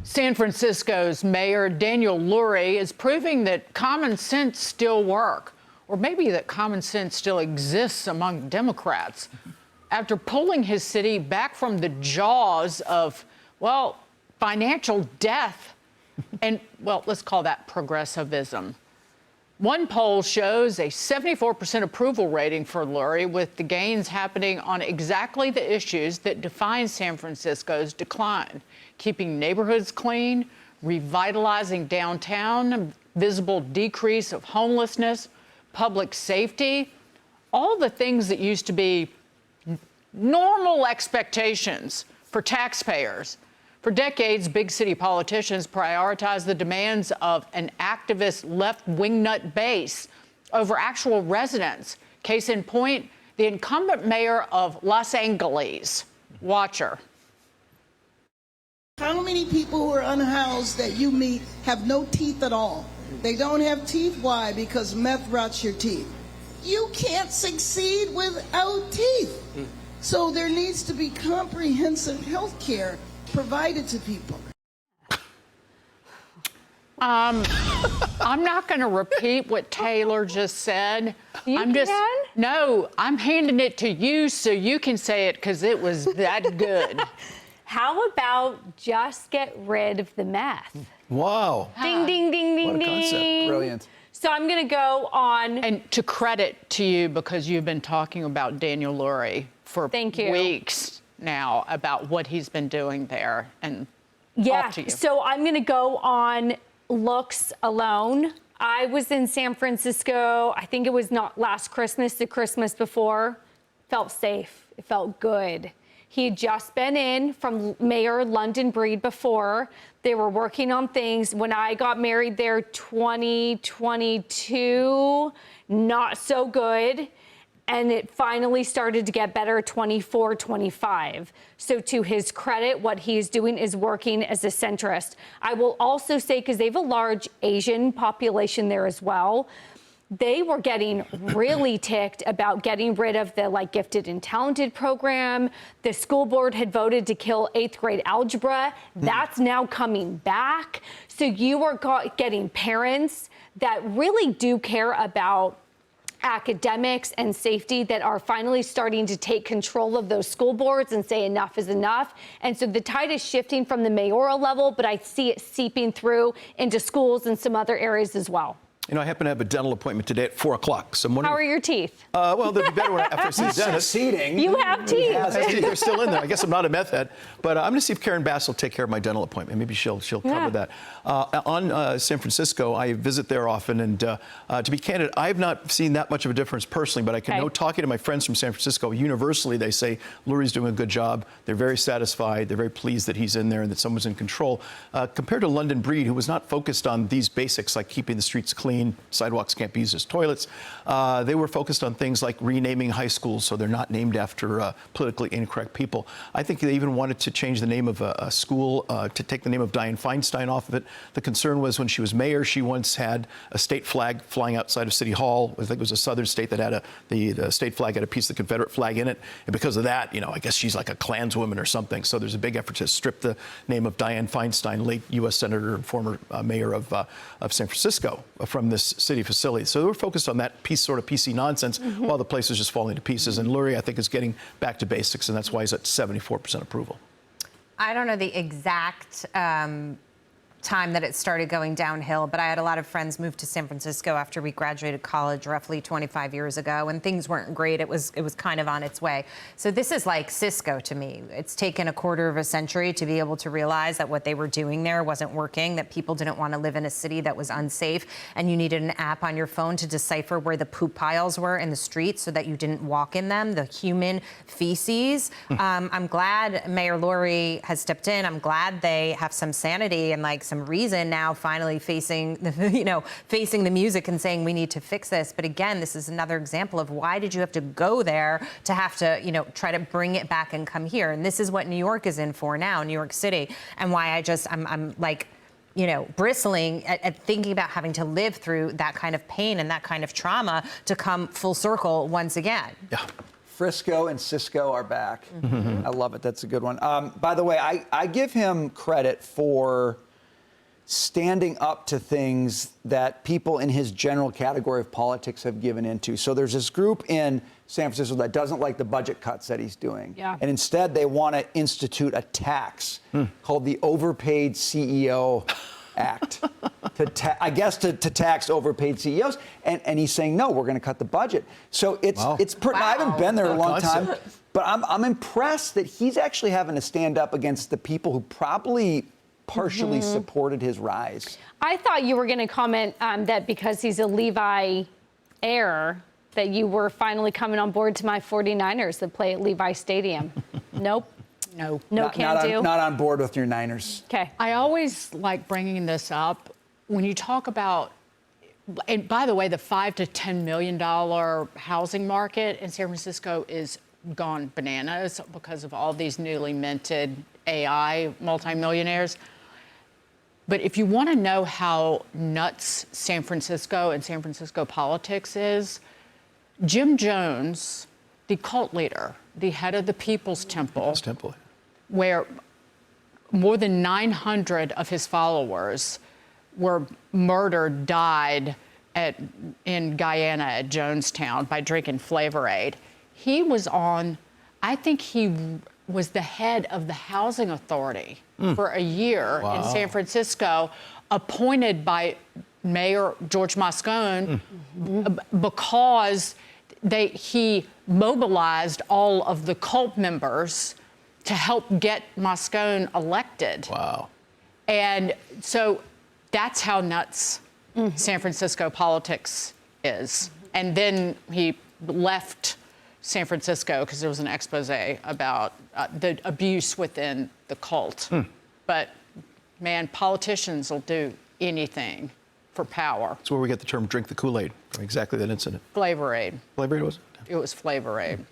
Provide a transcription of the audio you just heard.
San Francisco's Mayor Daniel Lurie is proving that common sense still works, or maybe that common sense still exists among Democrats. After pulling his city back from the jaws of, well, financial death and, well, let's call that progressivism. One poll shows a 74% approval rating for Lurie, with the gains happening on exactly the issues that define San Francisco's decline: keeping neighborhoods clean, revitalizing downtown, visible decrease of homelessness, public safety, all the things that used to be normal expectations for taxpayers. For decades, big city politicians prioritized the demands of an activist left wingnut base over actual residents. Case in point, the incumbent mayor of Los Angeles. Watch her. How many people who are unhoused that you meet have no teeth at all? They don't have teeth. Why? Because meth rots your teeth. You can't succeed without teeth. So there needs to be comprehensive health care provided to people. I'm not going to repeat what Taylor just said. No, I'm handing it to you so you can say it, because it was that good. How about just get rid of the meth? Wow. Ding, ding, ding, ding, what a ding. concept. Brilliant. So I'm going to go on. And to credit to you, because you've been talking about Daniel Lurie for weeks now about what he's been doing there. And off to you. So I'm going to go on looks alone. I was in San Francisco, I think it was not last Christmas, the Christmas before. Felt safe. It felt good. He had just been in from Mayor London Breed before. They were working on things. When I got married there, 2022, not so good. And it finally started to get better, 24, 25. So to his credit, what he's doing is working as a centrist. I will also say, because they have a large Asian population there as well, they were getting really ticked about getting rid of the gifted and talented program. The school board had voted to kill 8th grade algebra. That's now coming back. So you are getting parents that really do care about academics and safety that are finally starting to take control of those school boards and say enough is enough. And so the tide is shifting from the mayoral level, but I see it seeping through into schools and some other areas as well. You know, I happen to have a dental appointment today at 4 o'clock. So I'm wondering, how are your teeth? Well, they'll be better after I see the dentist. Succeeding. You have teeth. They're still in there. I guess I'm not a meth head. But I'm going to see if Karen Bass will take care of my dental appointment. Maybe she'll cover that. On San Francisco, I visit there often. And to be candid, I have not seen that much of a difference personally. But I can know, talking to my friends from San Francisco, universally they say Lurie's doing a good job. They're very satisfied. They're very pleased that he's in there and that someone's in control. Compared to London Breed, who was not focused on these basics like keeping the streets clean, sidewalks can't be used as toilets. They were focused on things like renaming high schools so they're not named after politically incorrect people. I think they even wanted to change the name of a school to take the name of Dianne Feinstein off of it. The concern was when she was mayor, she once had a state flag flying outside of City Hall. I think it was a southern state that had the state flag had a piece of the Confederate flag in it. And because of that, you know, I guess she's like a Klanswoman or something. So there's a big effort to strip the name of Dianne Feinstein, late U.S. Senator and former mayor of San Francisco, from this city facility. So they were focused on that sort of PC nonsense while the place was just falling to pieces. And Lurie, I think, is getting back to basics, and that's why he's at 74% approval. I don't know the exact time that it started going downhill, but I had a lot of friends move to San Francisco after we graduated college roughly 25 years ago, and things weren't great. It was kind of on its way. So this is like Cisco to me. It's taken a quarter of a century to be able to realize that what they were doing there wasn't working, that people didn't want to live in a city that was unsafe, and you needed an app on your phone to decipher where the poop piles were in the streets so that you didn't walk in them, the human feces. I'm glad Mayor Lurie has stepped in. I'm glad they have some sanity and some reason now finally facing the music and saying we need to fix this. But again, this is another example of why did you have to go there to have to, try to bring it back and come here? And this is what New York is in for now, New York City, and why I'm like, bristling at thinking about having to live through that kind of pain and that kind of trauma to come full circle once again. Yeah. Frisco and Cisco are back. I love it. That's a good one. By the way, I give him credit for standing up to things that people in his general category of politics have given into. So there's this group in San Francisco that doesn't like the budget cuts that he's doing. Yeah. And instead they want to institute a tax called the Overpaid CEO Act. I guess to tax overpaid CEOs. And he's saying, no, we're going to cut the budget. So I haven't been there a long time, but I'm impressed that he's actually having to stand up against the people who probably partially supported his rise. I thought you were going to comment that because he's a Levi heir, that you were finally coming on board to my 49ers that play at Levi Stadium. Nope. No. Not on board with your Niners. Okay. I always like bringing this up when you talk about, and by the way, the $5 to $10 million housing market in San Francisco is gone bananas because of all these newly minted AI multimillionaires. But if you want to know how nuts San Francisco and San Francisco politics is, Jim Jones, the cult leader, the head of the People's Temple, where more than 900 of his followers were murdered, died in Guyana at Jonestown by drinking Flavor Aid. He was I think he was the head of the housing authority for a year in San Francisco, appointed by Mayor George Moscone because he mobilized all of the cult members to help get Moscone elected. Wow. And so that's how nuts San Francisco politics is. And then he left San Francisco because there was an expose about the abuse within the cult. But man, politicians will do anything for power. That's where we get the term drink the Kool-Aid from exactly that incident. Flavor Aid. Flavor Aid was it? It was Flavor Aid.